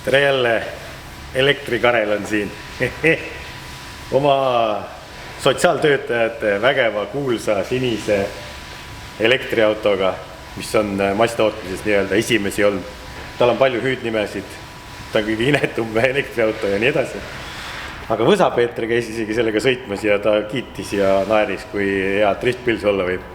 Tere jälle, elektrikarel on siin oma sotsiaaltöötajate vägeva kuulsa sinise elektriautoga, mis on masstootmises nii-öelda esimesi olnud. Tal on palju hüüdnimesid, ta on kõige inetum elektriauto ja nii edasi. Aga Võsa-Peeter käis isegi sellega sõitmas ja ta kiitis ja naeris, kui hea driftpils olla võib.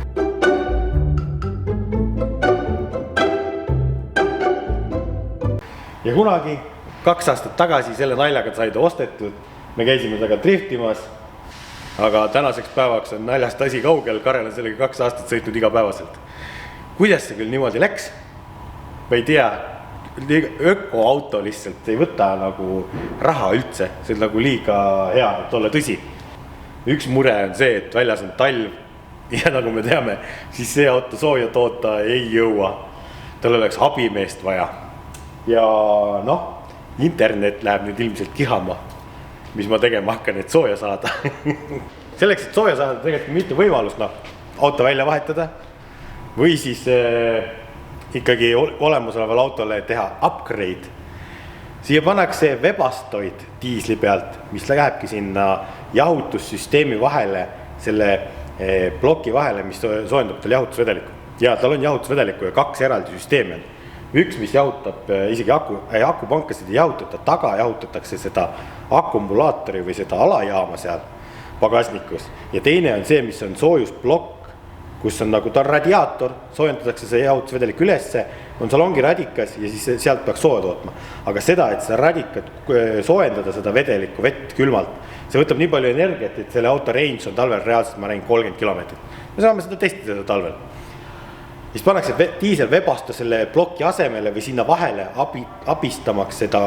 Ja kunagi 2 aastat tagasi selle naljaga sai ta ostetud, me käisime taga driftimas, aga tänaseks päevaks on naljast asi kaugel, Karel on sellega 2 aastat sõitnud igapäevaselt. Kuidas see küll niimoodi läks? Ma ei tea, ökoauto lihtsalt ei võta nagu raha üldse, see on nagu liiga hea, et olla tõsi. Üks mure on see, et väljas on talv ja nagu me teame, siis see auto sooja toota ei jõua. Tal oleks abimeest vaja. Ja internet läheb nüüd ilmselt kihama, mis ma tegema hakkan, et sooja saada. Selleks, et sooja saada, tegelikult mitte võimalust auto välja vahetada või siis ikkagi olemasoleval autole teha upgrade. Siia pannakse Webastoid diisli pealt, mis lähebki sinna jahutussüsteemi vahele, selle ploki vahele, mis soojendab tal jahutusvedeliku. Ja tal on jahutusvedeliku ja 2 eraldi süsteemi on. Üks, mis jahutab isegi akupankasid ei jahutata, taga jahutatakse seda akumulaatori või seda alajaama seal pagasnikus. Ja teine on see, mis on soojusblokk, kus on nagu ta radiaator, soojendatakse see jahutusvedelik ülesse, on salongi radikas ja siis sealt peaks sooja tootma. Aga seda, et seda radikat soojendada, seda vedelikku vett külmalt, see võtab nii palju energiat, et selle auto range on talvel reaalselt, ma räägin 30 kilomeetrit. Me saame seda testida talvel. Siis pannakse diisel Webasto selle ploki asemele või sinna vahele abistamaks seda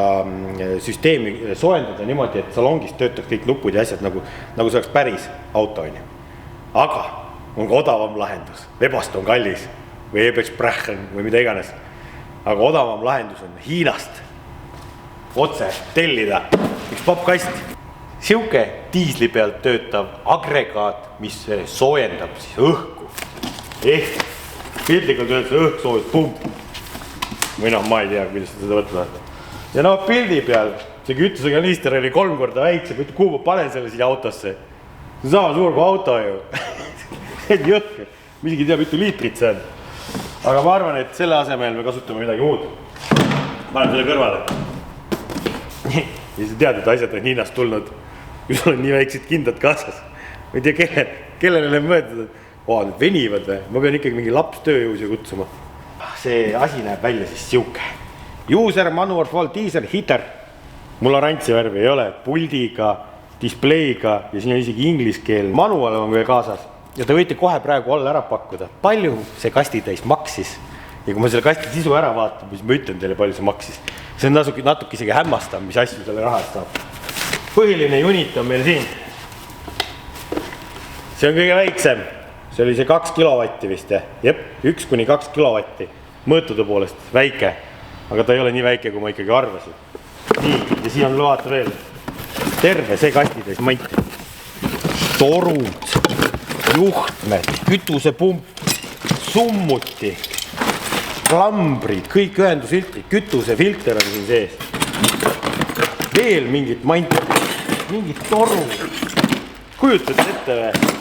süsteemi soojendada niimoodi, et salongis töötaks kõik nupud ja asjad nagu see oleks päris auto. Aga on ka odavam lahendus. Webasto on kallis või Ebexbrachen või mida iganes. Aga odavam lahendus on Hiinast otse tellida üks pappkast. Siuke diisli pealt töötav agregaat, mis soojendab siis õhku. Ehk pildikult öeldes õhksoojus pump. Või ma ei tea, kuidas seda võtta. Ja pildi peal see kütusekanister oli 3 korda väiksem, kuhu ma panen selle siia autosse. See on sama suur kui auto ju. See on jõhker. Ma isegi ei tea, mitu liitrit see on. Aga ma arvan, et selle asemel me kasutame midagi muud. Panen selle kõrvale. Ja sa tead, et asjad on Hiinast tulnud, kui sul on nii väiksed kindad kaasas. Ma ei tea, kellele mõeldud, need venivad või? Ma pean ikkagi mingi laps tööjõusi kutsuma. See asi näeb välja siis siuke. User manual for diesel heater. Mul orantsi värvi ei ole. Puldiga, displeiga ja siin on isegi inglise keel. Manual on veel kaasas. Ja te võite kohe praegu alla ära pakkuda. Palju see kastitäis maksis? Ja kui ma selle kasti sisu ära vaatan, siis ma ütlen teile, palju see maksis. See on natuke isegi hämmastav, mis asju selle rahast saab. Põhiline unit on meil siin. See on kõige väiksem. See oli see 2 kilovatti vist, jep, 1-2 kilovatti mõõtude poolest väike, aga ta ei ole nii väike, kui ma ikkagi arvasin. Nii, ja siin on vaata veel terve see kastitäis manti. Torud, juhtmed, kütusepump, summuti, klambrid, kõik ühendusfiltrid, kütusefilter on siin sees. Veel mingit manti, mingit toru. Kujutad ette või?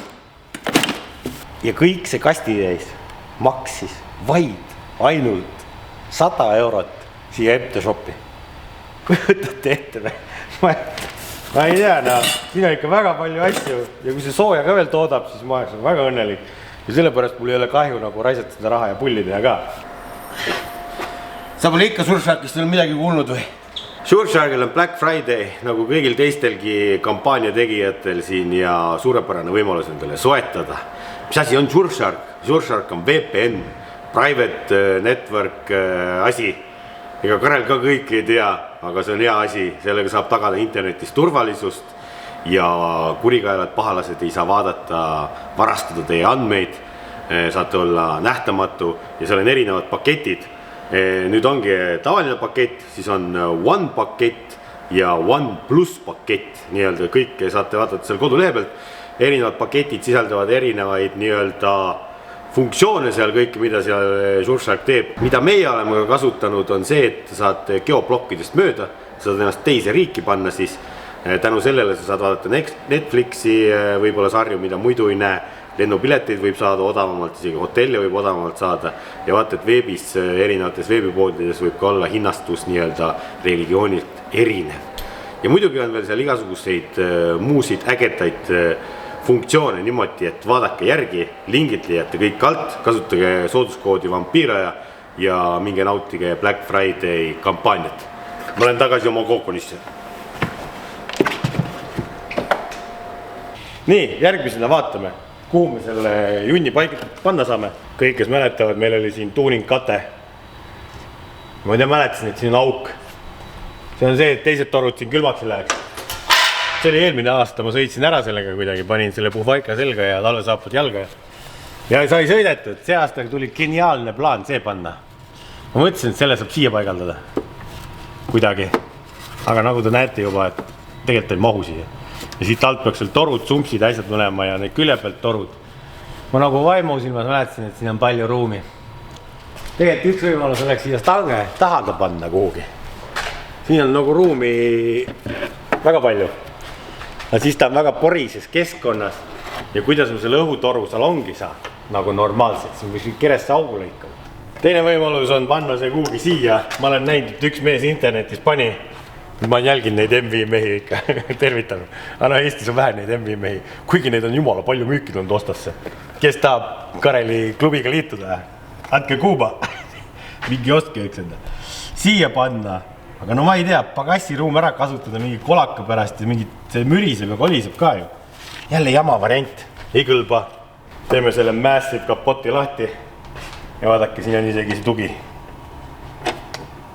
Ja kõik see kastitäis maksis vaid ainult 100 eurot siia MT-shopi. Kujutate ette või? Ma ei tea, siin on ikka väga palju asju ja kui see sooja ka veel toodab, siis ma olen väga õnnelik. Ja sellepärast mul ei ole kahju nagu raisata seda raha ja pulli teha ka. Sa pole ikka Suresharkist veel midagi kuulnud või? Suresharkil on Black Friday nagu kõigil teistelgi kampaania tegijatel siin ja suurepärane võimalus endale soetada. Mis asi on Sureshark? Sureshark on VPN, private network asi. Ega Karel ka kõik ei tea, aga see on hea asi. Sellega saab tagada internetis turvalisust ja kurikaelad pahalased ei saa vaadata, varastada teie andmeid. Saate olla nähtamatu ja seal on erinevad paketid. Nüüd ongi tavaline pakett, siis on One pakett ja One Plus pakett. Nii-öelda kõike saate vaadata seal kodulehe pealt. Erinevad paketid sisaldavad erinevaid nii-öelda funktsioone seal kõike, mida seal Surfshark teeb. Mida meie oleme kasutanud on see, et saad geoblokkidest mööda, saad ennast teise riiki panna, siis tänu sellele sa saad vaadata Netflixi võib-olla sarju, mida muidu ei näe. Lennupileteid võib saada odavamalt, isegi hotelli võib odavamalt saada ja vaata, et veebis, erinevates veebipoodides võib ka olla hinnastus nii-öelda religioonilt erinev. Ja muidugi on veel seal igasuguseid muusid ägetaid funktsioone niimoodi, et vaadake järgi, lingid leiate kõik alt, kasutage sooduskoodi Vampiiraja ja minge nautige Black Friday kampaaniat. Ma olen tagasi oma kookonisse. Nii, järgmisena vaatame, kuhu me selle junni panna saame. Kõik, kes mäletavad, meil oli siin tuuning kate. Ma ei tea, mäletasin, et siin on auk. See on see, et teised torud siin külmaks ei läheks. See oli eelmine aasta, ma sõitsin ära sellega kuidagi, panin selle puhvaika selga ja talvesaapad jalga. Ja sai sõidetud, see aasta tuli geniaalne plaan see panna. Ma mõtlesin, et selle saab siia paigaldada. Kuidagi. Aga nagu te näete juba, et tegelikult ei mahu siia. Ja siit alt peaks seal torud, sumpsid, äsjad mõlema ja need külje pealt torud. Ma nagu vaimusilmas mäletasin, et siin on palju ruumi. Tegelikult üks võimalus oleks siia stange tahaga panna kuhugi. Siin on nagu ruumi väga palju. Ja siis ta on väga porises keskkonnas. Ja kuidas me selle õhutoru salongi saa, nagu normaalselt, siis võiks keresse augu lõikama. Teine võimalus on panna see kuhugi siia. Ma olen näinud, et üks mees internetis pani. Ma jälgin neid MV mehi ikka, tervitanud. Aga Eestis on vähe neid MV mehi, kuigi neid on jumala palju müüki tulnud ostasse. Kes tahab Kareli klubiga liituda? Andke kuuba. Mingi ostke üks enda. Siia panna. Aga no ma ei tea, pagassiruum ära kasutada mingi kolaka pärast ja mingi see müriseb ja koliseb ka ju. Jälle jama variant. Ei kõlba. Teeme selle massive kapoti lahti. Ja vaadake, siin on isegi see tugi.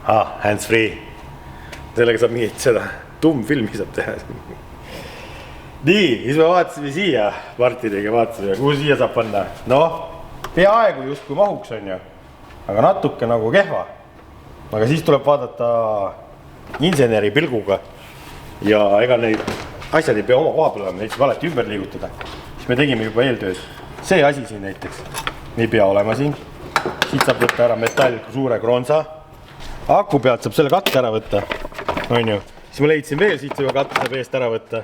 Hands free. Sellega saab mingit seda tummfilmi saab teha. Nii, siis me vaatasime siia partidega, vaatasime, kuhu siia saab panna. Noh, peaaegu just kui mahuks on ju, aga natuke nagu kehva. Aga siis tuleb vaadata inseneri pilguga ja ega neid asjad ei pea oma koha peal olema, neid saab alati ümber liigutada. Siis me tegime juba eeltööd. See asi siin näiteks ei pea olema siin. Siit saab võtta ära metalliku suure kronsa. Aku pealt saab selle katte ära võtta. On ju. Siis ma leidsin veel, siit juba katte saab eest ära võtta.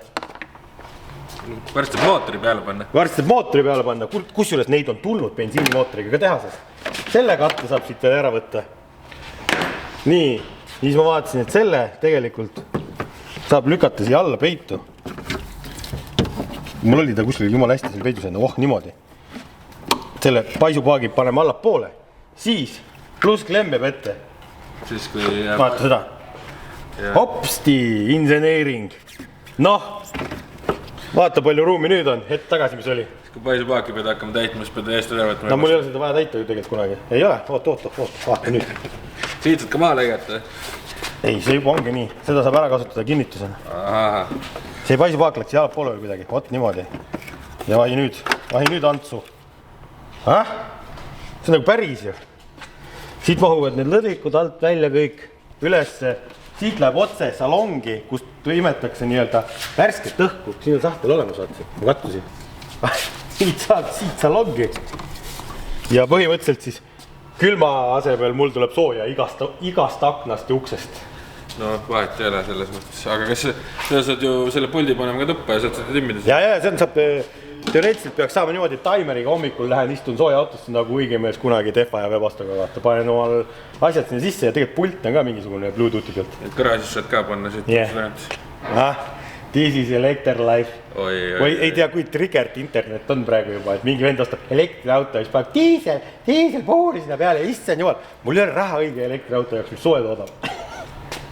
Varsti saab mootori peale panna. Varsti saab mootori peale panna. Kusjuures neid on tulnud bensiinimootoriga ka tehases. Selle katte saab siit ära võtta. Nii, siis ma vaatasin, et selle tegelikult saab lükata siia alla peitu. Mul oli ta kuskil jumala hästi seal peitus enne, niimoodi. Selle paisupaagi paneme allapoole. Siis pluss klemm jääb ette. Siis kui vaata seda. Hopsti, inseneering. Noh, vaata palju ruumi nüüd on, hetk tagasi, mis oli. Kui paisupaaki pead hakkama täitma, siis pead eest üle võtma. No mul ei ole seda vaja täita ju tegelikult kunagi. Ei ole, oot, vaata nüüd. Siit saad ka maha läigata? Ei, see juba ongi nii. Seda saab ära kasutada kinnitusena. See paisupaak läks jalad poole või kuidagi, oot niimoodi. Ja vahi nüüd Antsu. See on nagu päris ju. Siit mahuvad need lõdvikud alt välja kõik ülesse. Siit läheb otse salongi, kust imetakse nii-öelda värsket õhku. Siin on sahtel olemas, vaata. Ma kattusin. Siit salongi. Ja põhimõtteliselt siis külma asemel mul tuleb sooja igast aknast ja uksest. No vahet ei ole selles mõttes. Aga kas sa saad ju selle puldi panema ka tuppa ja saad seda timmida? Ja, see on saab... Teoreetiliselt peaks saama niimoodi, et taimeriga hommikul lähen istun sooja autosse nagu õige mees kunagi Tefa ja Webastoga vaata. Panen omal asjad sinna sisse ja tegelikult pult on ka mingisugune Bluetoothi pealt. Et garaažis saad ka panna siit. This is Electrolife. Või ei tea, kui triggered internet on praegu juba, et mingi vend ostab elektriauto ja siis paneb diiselpuuri sinna peale ja issand jumal. Mul ei ole raha õige elektriauto jaoks, mis soe toodab.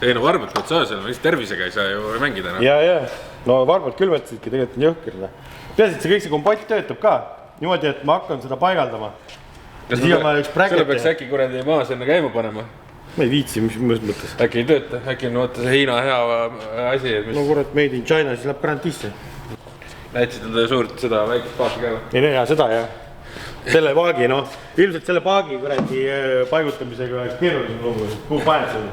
Ei no varbalt pead saa seal, tervisega ei saa ju mängida. Ja, no varbalt külmetasidki tegelikult on jõhkirna. Peaasi, et see kõik see kompott töötab ka. Niimoodi, et ma hakkan seda paigaldama. Selle peaks äkki kuradi maas enne käima panema? Ma ei viitsi, mis mõttes. Äkki ei tööta, äkki on see Hiina hea asi. No kurat, made in China, siis läheb garantiisse. Näitasid enda suurt seda väikest paaki ka või? Ei, seda jah. Selle paagi, noh. Ilmselt selle paagi kuradi paigutamisega oleks keerulisem lugu. Kuhu paned selle?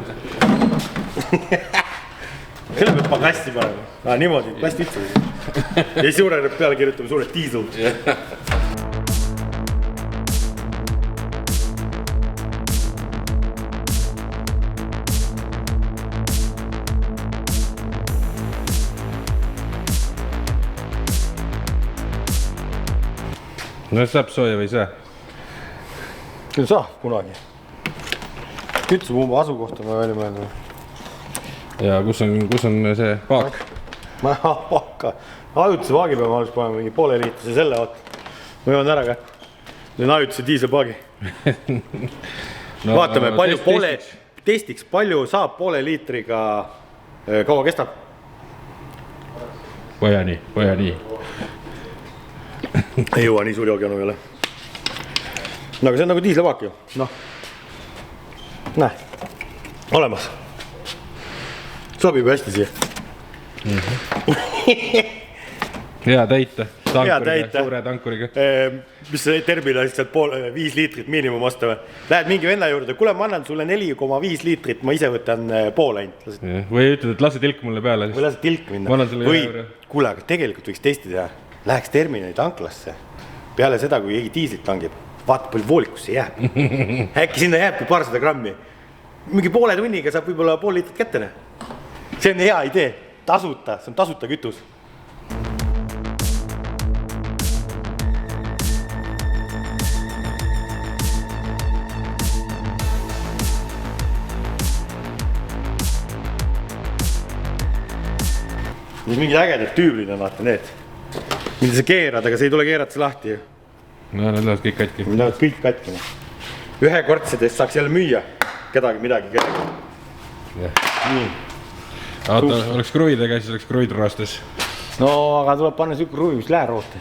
Selle peab pagassi panema. Niimoodi, plasti üldse. Ja suureneb peale kirjutame suured diesel. No saab sooja või ei saa? Küll saab kunagi. Kütusepumba asukohta ma välja mõelda. Ja kus on see paak? Paaka. Ajutise paagi peame alles panema mingi poole liitrise selle oot. Ma jõuan ära ka. Teen ajutise diiselpaagi. No, vaatame, palju testiks, palju saab poole liitriga, kaua kestab? Vaja nii. Ei jõua nii suur joogijanu ei ole. No aga see on nagu diiselpaak ju. Noh. Näe. Olemas. Sobib hästi siia. Hea täita. Täita. Suure tankuriga. Mis see termina lihtsalt 5 liitrit miinimum osta või? Lähed mingi venna juurde, kuule ma annan sulle 4,5 liitrit, ma ise võtan pool ainult. Või ütled, et lase tilk mulle peale. Või lase tilk minna. Või kuule, aga tegelikult võiks testi teha. Läheks terminali tanklasse. Peale seda, kui keegi diislit tangib, vaata palju voolikusse jääb. Äkki sinna jääbki 200 grammi. Mingi poole tunniga saab võib-olla pool liitrit kätte. See on hea idee. Tasuta, see on tasuta kütus. Mis mingid ägedad tüüblid on, vaata need. Mida sa keerad, aga see ei tule keerata lahti ju. No need lähevad kõik katki. Need lähevad kõik katki. Ühekordsedest saaks jälle müüa kedagi midagi kedagi. Nii. Vaata, oleks kruvidega, siis oleks kruvid roostes. No, aga tuleb panna siuke kruvi, mis läheb rooste.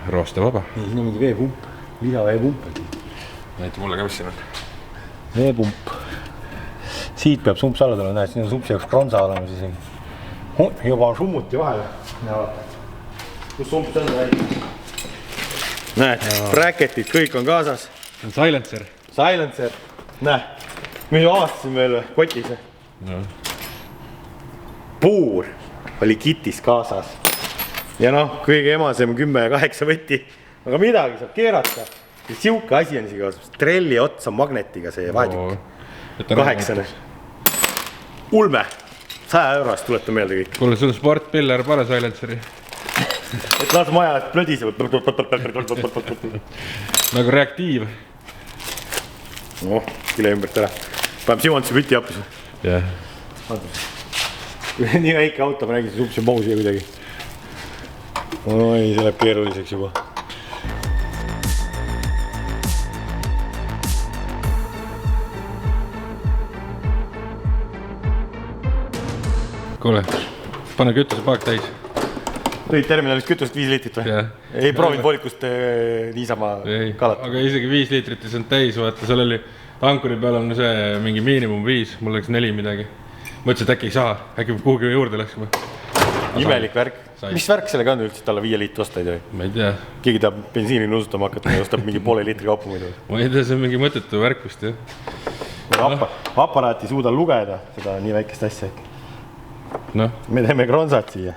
Rooste vaba. Siin on mingi veepump. Lisaveepump. Näita mulle ka, mis siin on. Veepump. Siit peab sumps alla tulema, näed, siin on sumpsi jaoks kronsa olemas isegi. Juba on summuti vahele. Kus sumps on väike? Näed, bracketid, kõik on kaasas. See on silencer. Silencer. Näe, me ju avastasin veel kotis. No. Puur oli kitis kaasas. Ja noh, kõige emasem 10-8 võtti. Aga midagi saab keerata. Ja siuke asi on isegi kaasas. Trelli otsa magnetiga see vahetükk. 8. Ulme. 100 eurost tuleta meelde kõik. Kuule, sul sportpiller pane silenceri. Et las maja plödiseb. Nagu reaktiiv. Noh, kile ümbert ära. Paneb Simonsi püti appis. Jah. Nii väike auto, ma nägin see supsi mausi ja kuidagi. Oi, see läheb keeruliseks juba. Kuule, pane kütusepaak täis. Tõid terminalist kütust 5 liitrit või? Jah. Ei proovinud voolikust niisama kalata? Aga isegi 5 liitrit ei saanud täis, vaata, seal oli tankuri peal on see mingi miinimum 5, mul läks 4 midagi. Mõtlesin, et äkki ei saa, äkki kuhugi juurde läks. Imelik värk. Mis värk sellega on üldse, et alla 5 liitri osta ei tohi? Ma ei tea. Keegi tahab bensiini nusutama hakata ja ostab mingi poole liitri kaupa muidu. Ma ei tea, see on mingi mõttetu värk vist, jah. Aparaat ei suuda lugeda seda nii väikest asja. Noh. Me teeme kronsad siia.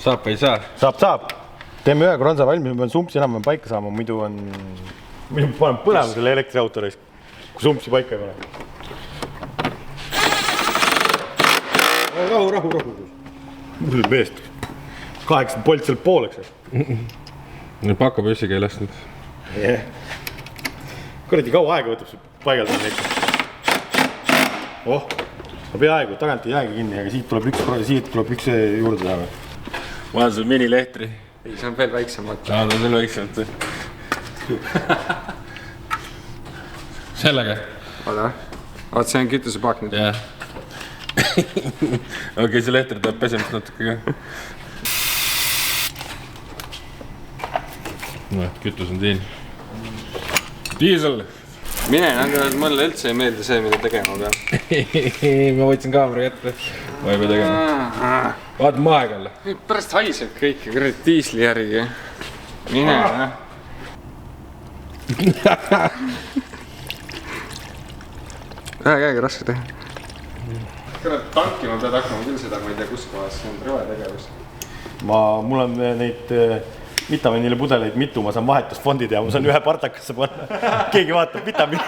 Saab või ei saa? Saab. Teeme ühe kronsa valmis, ma pean sumpsi enam paika saama, muidu panen põlema selle elektriauto reis, kui sumpsi paika ei pane. Rahu. Mulle meest. 8 polt sealt pooleks. Pakopüssiga ei lasknud. Kuradi kaua aega võtab see paigaldada nekka. Peaaegu, tagant ei jäägi kinni, aga siit tuleb üks juurde teha. Ma olen sul minilehtri. Ei, see on veel väiksemalt. Aa, ta on veel väiksemalt. Sellega? Oda, see on kütusepaak nüüd. Jah. Okei, see lehtri tahab pesemist natuke ka. No, kütus on siin. Diisel! Mine, mulle üldse ei meeldi see, mida tegema peab. Ma võtsin kaamera kätte. Ma ei pea tegema. Vaata maega alla. Pärast haiseb kõike, kuradi diisli järgi. Mine, Ühe käega raske teha. Kurat, tankima pead hakkama küll seda, ma ei tea, kus kohas, see on rõve tegevus. Mul on neid vitamiinile pudeleid mitu, ma saan vahetusfondid ja ma saan ühe partakasse panna. Keegi vaatab vitamiini.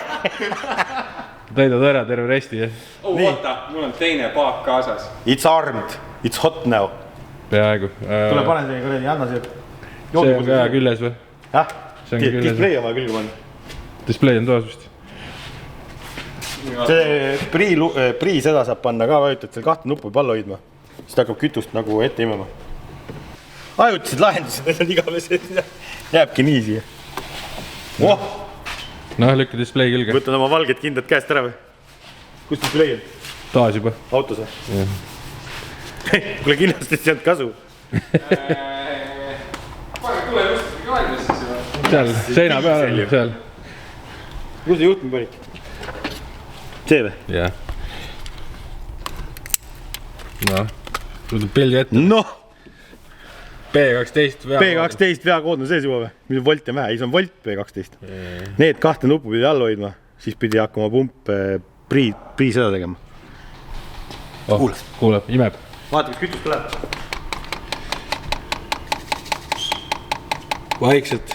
Täidad ära terve resti, jah? Oota, mul on teine paak kaasas. It's armed, it's hot now. Peaaegu. Tule pane see kuradi, anna see. See on ka küljes või? display on vaja külge panna. Display on toas vist. See prii seda saab panna ka, vajutad seal 2 nuppu palla hoidma. Siis ta hakkab kütust nagu ette imema. Ajutised lahendused, need on igavesed. Jääbki nii siia. Noh, lükka display külge. Võtad oma valged kindad käest ära või? Kus display on? Taas juba. Autos või? Kuule kindlasti ei olnud kasu. Pane tule just valmis siis juba. Seal, seina peal on, seal. Kus see juhtme panid? See või? Jah. Noh, võtad pildi ette. Noh! P12 P12 veakood on sees juba või? Mis on volt ja mäe? Ei, see on volt P12. Need 2 nuppu pidi all hoidma, siis pidi hakkama pump prii seda tegema. Kuuleb, imeb. Vaata, mis kütust tuleb. Vaikselt.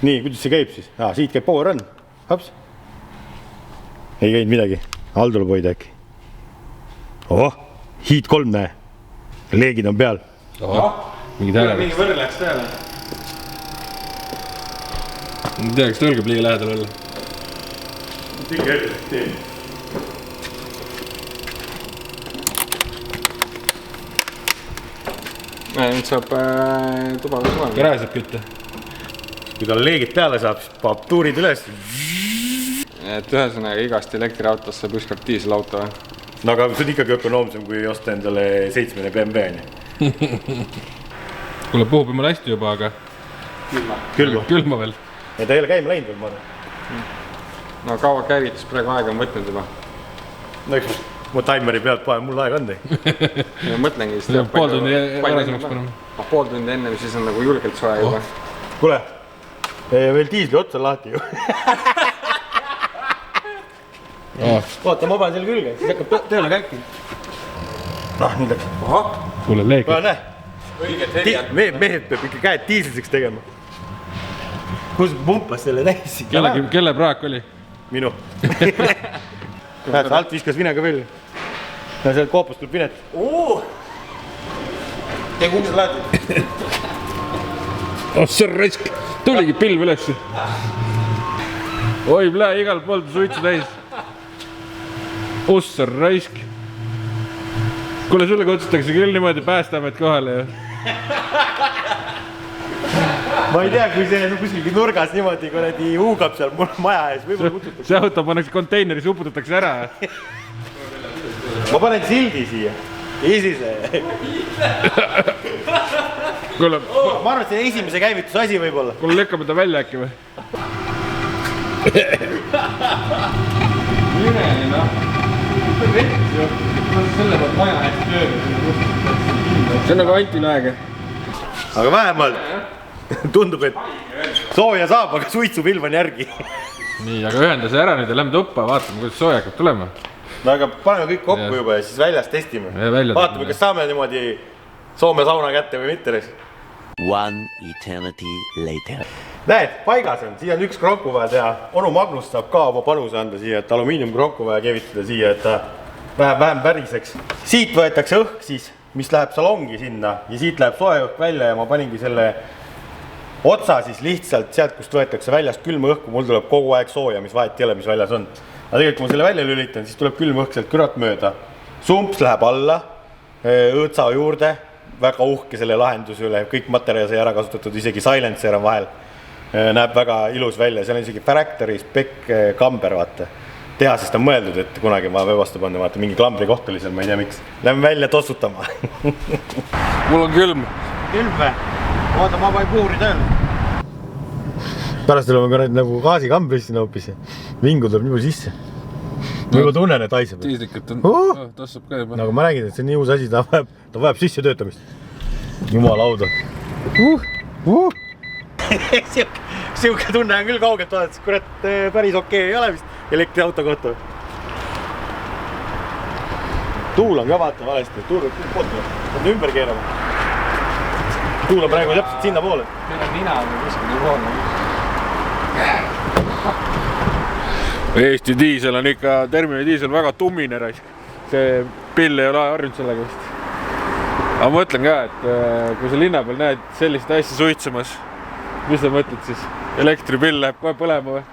Nii, kuidas see käib siis? Siit käib power run. Hops. Ei käinud midagi. All tuleb hoida äkki. Heat 3 näe. Leegid on peal. Mingi tähele. Mingi võrr läks peale. Ma tea, kas tõlgab liiga lähedal olla. Nüüd saab tuba veel suvel. Käre saab kütta. Kui tal leegid peale saab, siis paab tuurid üles. Et ühesõnaga igast elektriautos saab ükskord diiselauto või? No aga see on ikkagi ökonoomsem, kui osta endale 7 BMW. Kuule, puhub jumala hästi juba, aga külma veel. Ja ta ei ole käima läinud veel, ma arvan. No kaua käivitus praegu aega on võtnud juba? No eks ma taimeri pealt panen, mul aega on teid. Ja mõtlengi siis teab pool tundi varasemaks panema. Pool tundi ennem siis on nagu julgelt soe juba. Kuule, veel diisli ots on lahti ju. Vaata, ma panen selle külge, siis hakkab tööle käikin. Nüüd läks. Kuule, leek. Näe, Õiget heliad. mehed peab ikka käed diisliseks tegema. Kus pumpas selle täis? Kelle praak oli? Minu. Alt viskas vinega veel. Ja sealt koopust tuleb vinet. Tee kuksed lahti. See raisk. Tuligi pilv üles. Oi, plee, igal pool suitsu täis. Ossa raisk. Kuule, sulle kutsutakse küll niimoodi Päästeamet kohale ju. Ma ei tea, kui see kuskilgi nurgas niimoodi kuradi huugab seal maja ees, võib-olla kutsutakse. See auto pannakse konteineris, uputatakse ära. Ma panen sildi siia. Isise. Kuule, Ma arvan, et see esimese käivituse asi võib-olla. kuule lükkame ta välja äkki või? Jüreni noh. Selle pealt maja hästi tööle. See on nagu antilaega. Aga vähemalt tundub, et sooja saab, aga suitsupilv on järgi. Nii, aga ühenda see ära nüüd ja lähme tuppa, vaatame, kuidas sooja hakkab tulema. No aga paneme kõik kokku juba ja siis väljas testime. Vaatame, kas saame niimoodi Soome sauna kätte või mitte. One eternity later. Näed, paigas on, siia on üks kronku vaja teha. Onu Magnus saab ka oma panuse anda siia, et alumiiniumkronku vaja kevitada siia, et ta vähem väriseks. Siit võetakse õhk siis, mis läheb salongi sinna ja siit läheb soe õhk välja ja ma paningi selle otsa siis lihtsalt sealt, kust võetakse väljast külma õhku, mul tuleb kogu aeg sooja, mis vahet ei ole, mis väljas on. Aga tegelikult, kui ma selle välja lülitan, siis tuleb külm õhk sealt kürat mööda. Sumps läheb alla, õõtsa juurde, väga uhke selle lahenduse üle, kõik materjal sai ära kasutatud, isegi silencer on vahel. Näeb väga ilus välja, seal on isegi Fractory Spec kamber, vaata. Tehasest on mõeldud, et kunagi ma vastu panna, vaata, mingi klambri koht oli seal, ma ei tea miks. Lähme välja tossutama. Mul on külm. Külm või? Oota, ma panen puuri tööle. Pärast oleme ka nagu gaasikambris siin hoopis. Vingu tuleb nii sisse. Ma juba tunnen, et haiseb. Tiislikult on, tossub ka juba. Nagu ma räägin, et see on nii uus asi, ta vajab sisse töötamist. Jumalauda. Siuke tunne on küll kaugelt vaadates, kurat päris okei ei ole vist elektriauto kohta. Tuul on ka vaata valesti, tuul võib küll kohta, on ümber keerama. Tuul on praegu täpselt sinna poole. Meil on nina või kuskil poole. Eesti diisel on ikka, termini diisel väga tummine raisk. See pill ei ole harjunud sellega vist. Aga ma mõtlen ka, et kui sa linna peal näed sellist asja suitsemas, mis sa mõtled siis? Elektripill läheb kohe põlema või?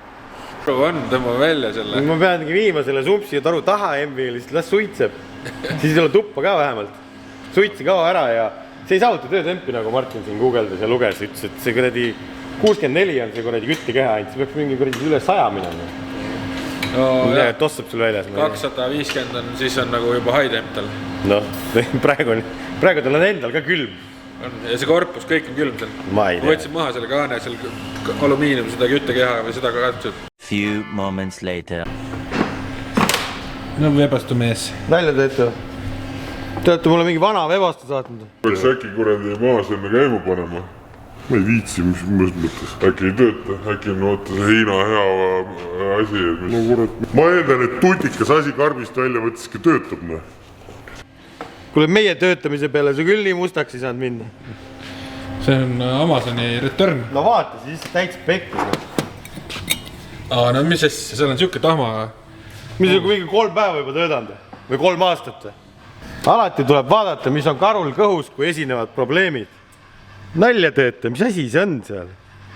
On, tõmba välja selle. Ma peangi viima selle sumpsi ja taru taha emmi, lihtsalt las suitseb. Siis ei ole tuppa ka vähemalt. Suitsi kao ära ja see ei saavuta töötempi, nagu Martin siin guugeldas ja luges, ütles, et see kuradi 64 on see kuradi küttekeha ainult, see peaks mingi kuradi üle 100 minema. No, tossab sul väljas. 250 on, siis on nagu juba high temp tal. Noh, praegu tal on endal ka külm. Ja see korpus, kõik on külm seal. Ma ei tea. Võtsin maha selle kaane, seal alumiinium, seda küttekeha või seda ka katsud. Few moments later. No vebastu mees. Nalja teete? Te olete mulle mingi vana vebastu saatnud. Peaks äkki kuradi maas enne käima panema. Ma ei viitsi, mis mõttes. Äkki ei tööta, äkki on oota see Hiina hea asi. Ma eeldan, et tutikas asi karbist välja võtteski töötab. Kuule, meie töötamise peale see küll nii mustaks ei saanud minna. See on Amazoni return. No vaata, siis täitsa pekkis. No mis asja, seal on siuke tahma. Mis on mingi 3 päeva juba töödanud või 3 aastat. Alati tuleb vaadata, mis on karul kõhus, kui esinevad probleemid. Nalja teete, mis asi see on seal?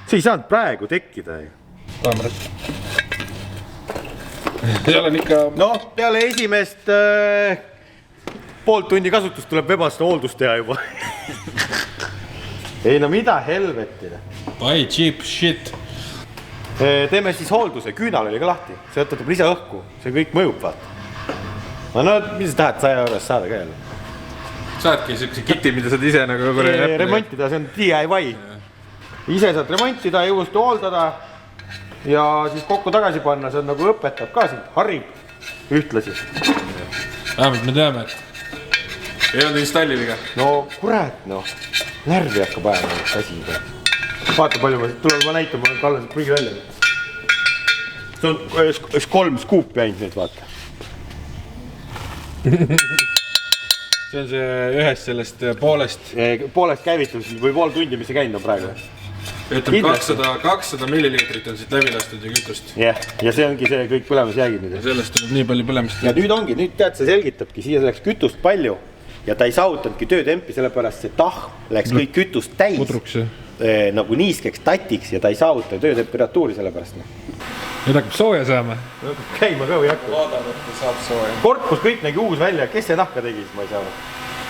See ei saanud praegu tekkida. Kaamerat. Seal on ikka... No, peale esimest poolt tundi kasutust tuleb vebaste hooldust teha juba. Ei no mida helvetile. Buy cheap shit. Teeme siis hoolduse, küünal oli ka lahti. See võtab lisa õhku, see kõik mõjub vaata. No, mis sa tahad 100 € saada ka jälle? Saadki siukse kiti, mida saad ise nagu... Remontida, see on DIY. Ise saad remontida ja uuesti hooldada ja siis kokku tagasi panna, see on nagu õpetab ka sind, harib ühtlasi. Vähemalt me teame, et ei olnud installi viga. No kurat, noh, närvi hakkab ajama asi. Vaata palju ma tuleb ma näitan, ma olen Kalle prügi välja. See on 3 skuupi ainult nüüd, vaata. See on see ühest sellest poolest. Poolest käivitus või pool tundi, mis see käinud on praegu. Ütleme 200 milliliitrit on siit läbi lastud ja kütust. Jah, ja see ongi see kõik põlemisjäägid nüüd. Ja sellest tuleb nii palju põlemist. Ja nüüd ongi, nüüd tead, see selgitabki, siia läks kütust palju ja ta ei saavutanudki töötempi, sellepärast see tahm läks kõik kütust täis. Pudruks, nagu niiskeks tatiks ja ta ei saavuta töötemperatuuri sellepärast. Nüüd hakkab sooja saama. Käima ka või hakka. Loodan, et saab sooja. Korpus kõik nägi uus välja, kes see nahka tegi, siis ma ei saa.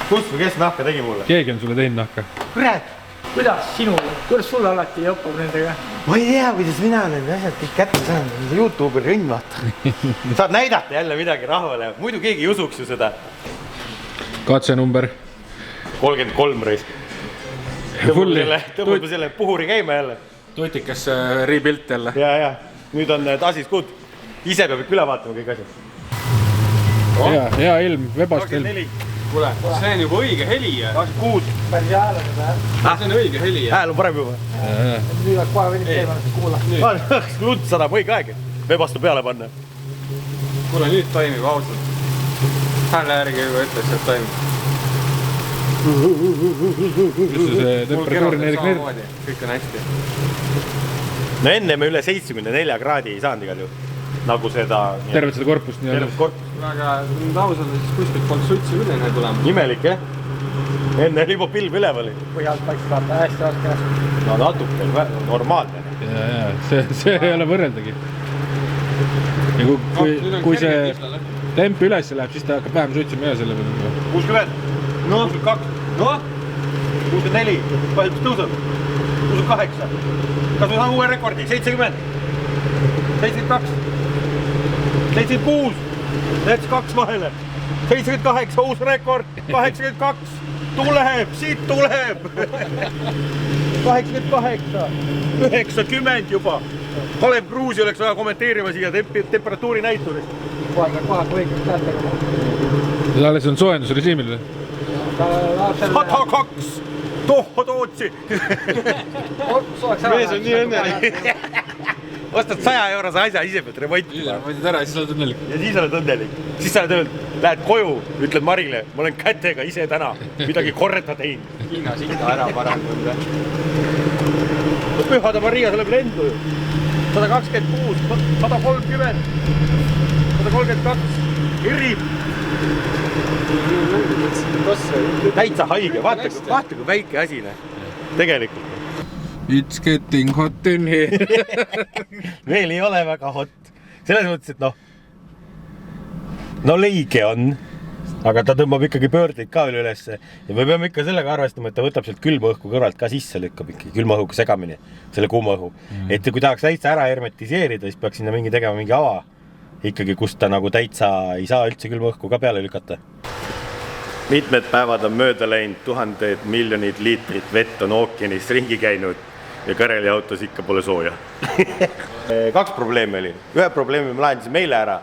Kus või kes nahka tegi mulle? Keegi on sulle teinud nahka. Kurat! Kuidas sulle alati jõppab nendega? Ma ei tea, kuidas mina need asjad kõik kätte saan. YouTube'i rõnn vaata. Saad näidata jälle midagi rahvale. Muidu keegi ei usuks ju seda. Katsenumber. 33 reis. Tõmbab selle puhuri käima jälle. Tutikas rebuilt jälle. Ja. Nüüd on tasis kuud. Ise peab ikka üle vaatama kõik asjad. Hea ilm, vebast ilm. Kuule, see on juba õige heli. Tasis kuud. Päris hääl on seda. See on õige heli. Hääl on parem juba. Nüüd on kohe venid teema, et kuula. Lund sadab õige aeg. Vebastu peale panna. Kuule, nüüd toimib ausalt. Hääle järgi juba ütles, et toimib. Mis see temperatuuri neerik? Kõik on hästi. No enne me üle 74 kraadi ei saanud igal juhul. Nagu seda... Tervet seda korpust nii tervet korpust. Aga ausalt, siis kuskilt polnud suitsi üle tulema. Imelik, jah? Enne oli juba pilv üleval. Põhjalt paikse vaata hästi raske. No natuke, normaalne. Ja, see ei ole võrreldagi. Ja kui see temp üles läheb, siis ta hakkab vähem suitsima ja selle peale. 60, 62, 64, palju tõuseb? 68, kas me saame uue rekordi? 70, 72, 76, näiteks 2 vahele, 78, uus rekord, 82, tuleb, siit tuleb, 88, 90 juba. Kalev Kruusi oleks vaja kommenteerima siia temperatuuri näiturist. Kohe võiks kättega. Ta alles on soojendusrežiimil või? 102, tootsi. Mees on nii õnnelik. Ostad 100 € asja, ise pead remontima. Võtid ära ja siis oled õnnelik. Ja siis oled õnnelik. Siis sa oled öelnud, lähed koju, ütled Marile, ma olen kätega ise täna midagi korreta teinud. Hinna sinna ära parandanud. Pühada Maria, see läheb lendu ju. 126, 130, 132, irrib. Täitsa haige, vaata kui väike asi, tegelikult. It's getting hot in here. Veel ei ole väga hot. Selles mõttes, et no leige on, aga ta tõmbab ikkagi pöördeid ka veel ülesse. Ja me peame ikka sellega arvestama, et ta võtab sealt külma õhku kõrvalt ka sisse, lükkab ikkagi külma õhuga segamini, selle kuuma õhu. Et kui tahaks täitsa ära hermetiseerida, siis peaks sinna tegema mingi ava. Ikkagi, kus ta nagu täitsa ei saa üldse külma õhku ka peale lükata. Mitmed päevad on mööda läinud, 1000 miljonid liitrit vett on ookeanis ringi käinud ja Kareli autos ikka pole sooja. 2 probleemi oli. Ühe probleemi ma lahendasin meile ära.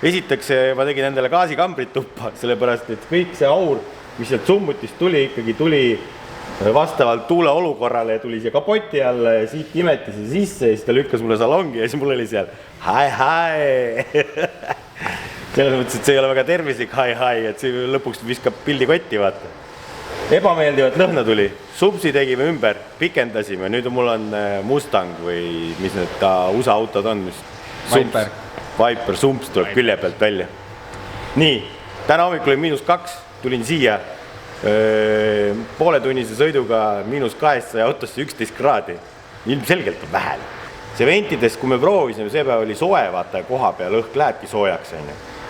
Esiteks ma tegin endale gaasikambrit tuppa, sellepärast, et kõik see aur, mis sealt summutist tuli, ikkagi tuli vastavalt tuule olukorrale ja tuli siia kapoti alla ja siit imeti see sisse ja siis ta lükkas mulle salongi ja siis mul oli seal hai. Selles mõttes, et see ei ole väga tervislik hai, et see lõpuks viskab pildi kotti, vaata. Ebameeldivat lõhna tuli. Sumpsi tegime ümber, pikendasime. Nüüd mul on Mustang või mis need USA autod on. Viper, sumps tuleb külje pealt välja. Nii, täna hommikul oli -2, tulin siia pooletunnise sõiduga -200 autosse 11 kraadi. Ilmselgelt on vähe. See ventides, kui me proovisime, see päev oli soe, vaata koha peal õhk lähebki soojaks.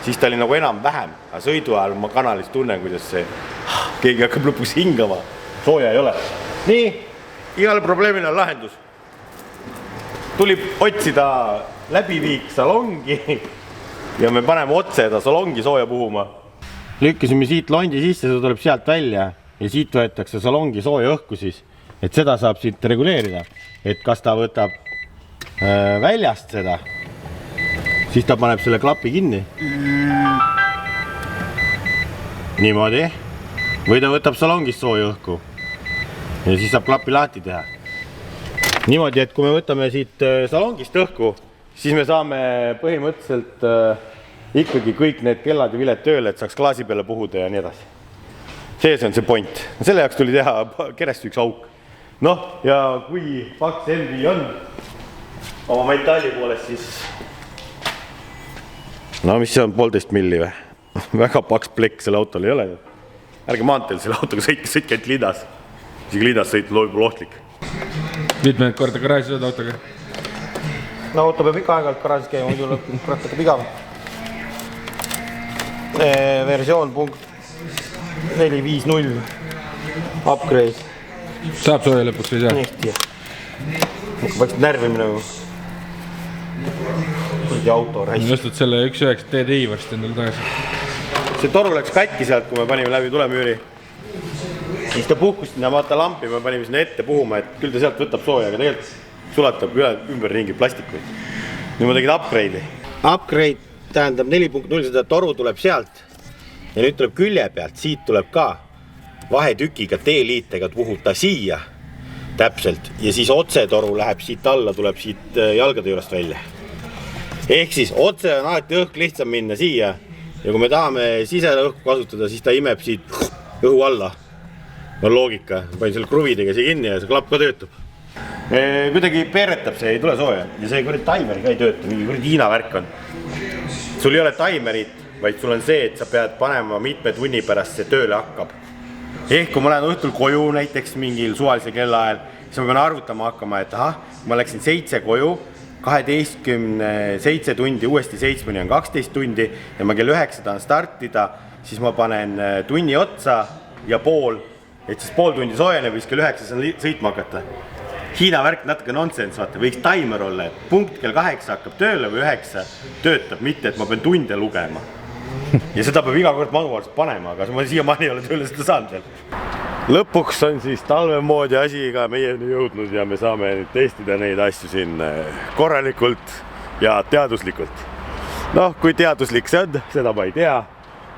Siis ta oli nagu enam-vähem, aga sõidu ajal ma kanalis tunnen, kuidas see keegi hakkab lõpuks hingama, sooja ei ole. Nii, igale probleemile on lahendus. Tuli otsida läbiviik salongi ja me paneme otse ta salongi sooja puhuma. Lükkasime siit londi sisse, see tuleb sealt välja ja siit võetakse salongi sooja õhku siis, et seda saab siit reguleerida, et kas ta võtab väljast seda, siis ta paneb selle klapi kinni. Niimoodi. Või ta võtab salongist sooja õhku ja siis saab klapi lahti teha. Niimoodi, et kui me võtame siit salongist õhku, siis me saame põhimõtteliselt ikkagi kõik need kellad ja viled tööle, et saaks klaasi peale puhuda ja nii edasi. See on see point. Selle jaoks tuli teha kerest üks auk. Noh, ja kui paks MV on oma metalli poolest, siis no mis see on 1,5 milli või? Väga paks plekk selle autol ei ole. Ärge maanteel selle autoga sõitke ainult liidas. Isegi liidas sõit loobib ohtlik. Mitmed korda garaaži sõida autoga? No auto peab ikka aeg-ajalt garaažis käima, muidu lõpuks kurat hakkab igav. Versioon punkt 450 upgrade. Saab sooja lõpuks või saa? Nihti. Vaikselt närvimine. Kurdi auto raisk. Nõstud selle 1.9 TDI varsti endale tagasi. See toru läks katki sealt, kui me panime läbi tulemüüri. Siis ta puhkus sinna vaata lampi, me panime sinna ette puhuma, et küll ta sealt võtab sooja, aga tegelikult sulatab ümber ringi plastikuid. Nüüd ma tegin upgrade'i. Upgrade tähendab 4.0, seda toru tuleb sealt ja nüüd tuleb külje pealt, siit tuleb ka vahetükiga T-liitega puhuta siia täpselt ja siis otsetoru läheb siit alla, tuleb siit jalgade juurest välja. Ehk siis otse on alati õhk lihtsam minna siia ja kui me tahame siseõhku kasutada, siis ta imeb siit õhu alla. On loogika, panin selle kruvidega siia kinni ja see klapp ka töötab. Kuidagi peeretab, see ei tule sooja ja see taimeri ka ei tööta, mingi Hiina värk on. Sul ei ole taimerit, vaid sul on see, et sa pead panema mitme tunni pärast see tööle hakkab. Ehk kui ma lähen õhtul koju näiteks mingil suvalise kellaajal, siis ma pean arvutama hakkama, et ma läksin 7 koju, 7 tundi, uuesti 7 on 12 tundi ja ma kell 9 tahan startida, siis ma panen tunni otsa ja pool, et siis pool tundi soojeneb ja siis kell 9 saan sõitma hakata. Hiina värk natuke nonsense, vaata, võiks taimer olla, et punkt kell 8 hakkab tööle või 9 töötab, mitte et ma pean tunde lugema. Ja seda peab iga kord manuaalselt panema, aga ma siiamaani ei ole tööle seda saanud veel. Lõpuks on siis talvemoodi asi ka meieni jõudnud ja me saame testida neid asju siin korralikult ja teaduslikult. Noh, kui teaduslik see on, seda ma ei tea,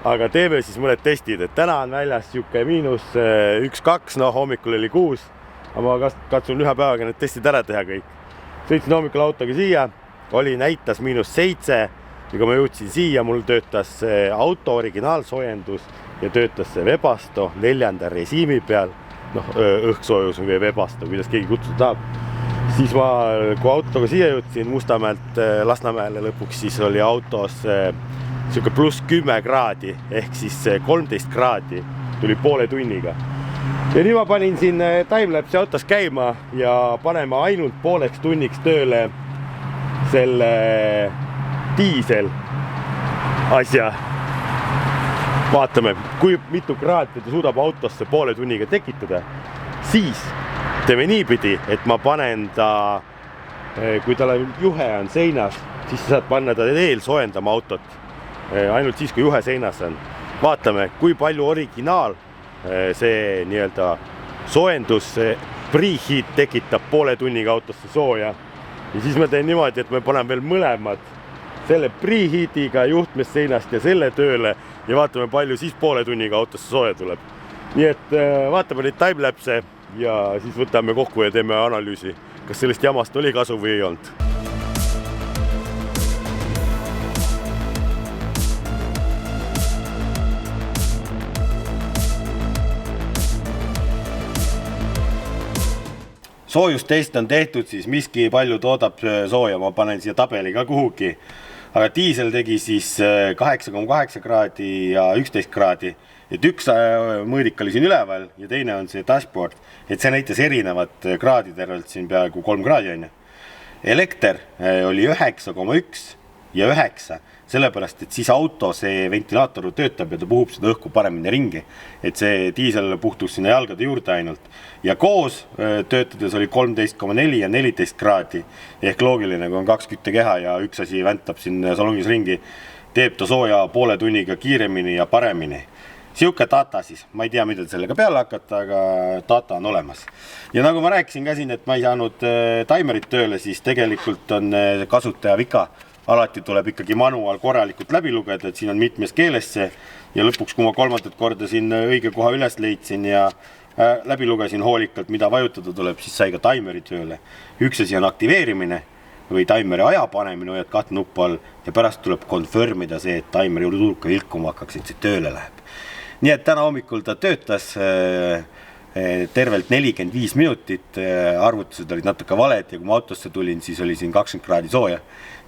aga teeme siis mõned testid, et täna on väljas siuke -1-2, no hommikul oli 6, aga ma katsun ühe päevaga need testid ära teha kõik. Sõitsin hommikul autoga siia, näitas -7 ja kui ma jõudsin siia, mul töötas auto originaalsoojendus ja töötas see Webasto 4. režiimi peal, õhksoojus või Webasto, kuidas keegi kutsuda tahab. Siis ma, kui autoga siia jõudsin Mustamäelt Lasnamäele lõpuks, siis oli autos siuke +10 kraadi ehk siis 13 kraadi tuli poole tunniga. Ja nüüd ma panin siin timelapse autos käima ja paneme ainult pooleks tunniks tööle selle diisel asja. Vaatame, kui mitu kraadi ta suudab autosse poole tunniga tekitada. Siis teeme niipidi, et ma panen ta, kui tal juhe on seinas, siis sa saad panna ta eel soojendama autot. Ainult siis, kui juhe seinas on. Vaatame, kui palju originaal see nii-öelda soojendus, preheat tekitab poole tunniga autosse sooja. Ja siis ma teen niimoodi, et me panen veel mõlemad selle preheatiga juhtmes seinast ja selle tööle ja vaatame, palju siis poole tunniga autosse sooja tuleb. Nii et vaatame neid timelapse ja siis võtame kokku ja teeme analüüsi, kas sellest jamast oli kasu või ei olnud. Soojustest on tehtud, siis miski palju toodab sooja, ma panen siia tabeli ka kuhugi. Aga diisel tegi siis 8,8 kraadi ja 11 kraadi. Et üks mõõdik oli siin üleval ja teine on see dashboard. Et see näitas erinevat kraaditervelt siin peaaegu 3 kraadi on. Elekter oli 9,1 ja 9. Sellepärast, et siis auto see ventilaator töötab ja ta puhub seda õhku paremini ringi. Et see diisel puhtus sinna jalgade juurde ainult. Ja koos töötades oli 13,4 ja 14 kraadi. Ehk loogiline, kui on 2 küttekeha ja üks asi väntab siin salongis ringi, teeb ta sooja poole tunniga kiiremini ja paremini. Siuke data siis. Ma ei tea, mida sellega peale hakata, aga data on olemas. Ja nagu ma rääkisin ka siin, et ma ei saanud timerit tööle, siis tegelikult on kasutaja vika. Alati tuleb ikkagi manuaal korralikult läbi lugeda, et siin on mitmes keeles see ja lõpuks, kui ma 3. korda siin õige koha üles leidsin ja läbi lugesin hoolikalt, mida vajutada tuleb, siis sai ka timeri tööle. Üks asi on aktiveerimine või timeri aja panemine, hoiad 2 nuppu all ja pärast tuleb konfirmida see, et timeri juurde tulka vilkuma hakkaks, et see tööle läheb. Nii et täna hommikul ta töötas tervelt 45 minutit, arvutused olid natuke valed ja kui ma autosse tulin, siis oli siin 20 kraadi sooja.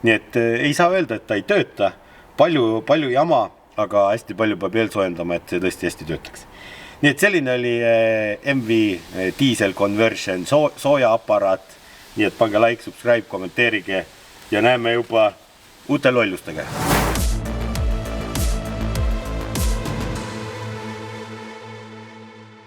Nii et ei saa öelda, et ta ei tööta, palju jama, aga hästi palju peab veel soojendama, et see tõesti hästi töötaks. Nii et selline oli MV Diesel Conversion sooja aparaat, nii et pange like, subscribe, kommenteerige ja näeme juba uute lollustega.